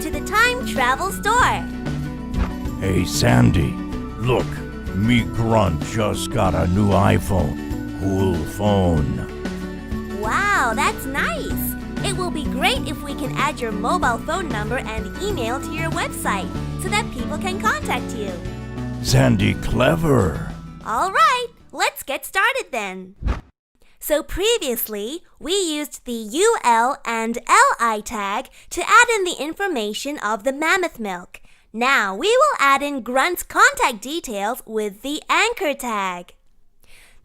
to the Time Travel Store. Hey Sandy, look, me Grunt just got a new iPhone. Cool phone. Wow, that's nice. It will be great if we can add your mobile phone number and email to your website so that people can contact you. Sandy clever. All right, let's get started then. So previously, we used the UL and LI tag to add in the information of the mammoth milk. Now we will add in Grunt's contact details with the anchor tag.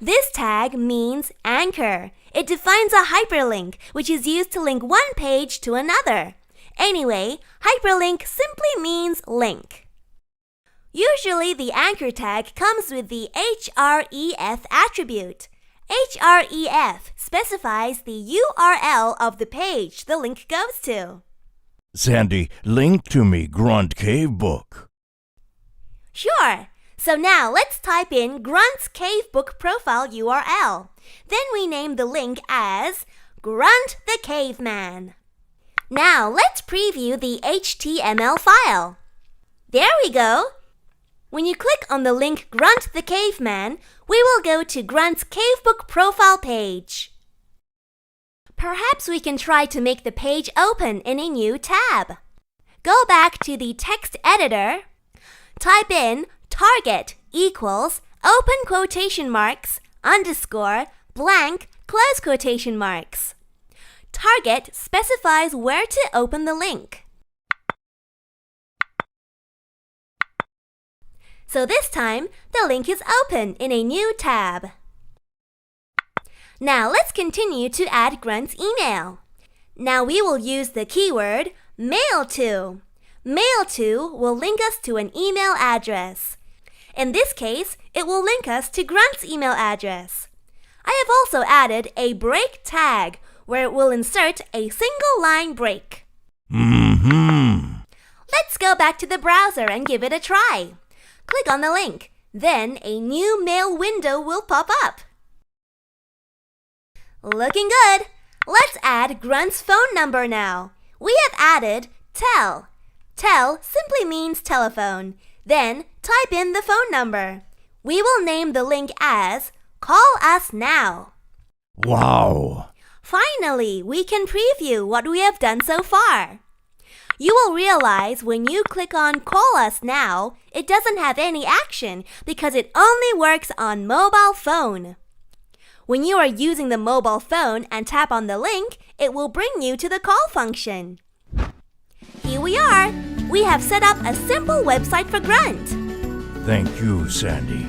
This tag means anchor. It defines a hyperlink, which is used to link one page to another. Anyway, hyperlink simply means link. Usually the anchor tag comes with the href attribute. href specifies the URL of the page the link goes to. Sandy, link to me Grunt Cave book. Sure. So now let's type in Grunt's Cave Book profile URL. Then we name the link as Grunt the Caveman. Now let's preview the HTML file. There we go. When you click on the link Grunt the Caveman, we will go to Grunt's Cavebook profile page. Perhaps we can try to make the page open in a new tab. Go back to the text editor. Type in target equals open quotation marks underscore blank close quotation marks. Target specifies where to open the link. So this time, the link is open in a new tab. Now let's continue to add Grunt's email. Now we will use the keyword mail to. Mail to will link us to an email address. In this case, it will link us to Grunt's email address. I have also added a break tag where it will insert a single line break. Let's go back to the browser and give it a try. Click on the link. Then a new mail window will pop up. Looking good. Let's add Grunt's phone number now. We have added tel. Tel simply means telephone. Then type in the phone number. We will name the link as Call Us Now. Wow! Finally, we can preview what we have done so far. You will realize when you click on Call Us Now, it doesn't have any action because it only works on mobile phone. When you are using the mobile phone and tap on the link, it will bring you to the call function. Here we are. We have set up a simple website for Grunt. Thank you, Sandy.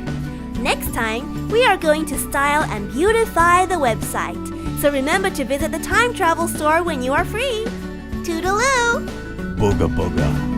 Next time, we are going to style and beautify the website. So remember to visit the Time Travel Store when you are free. Toodaloo! Booga booga.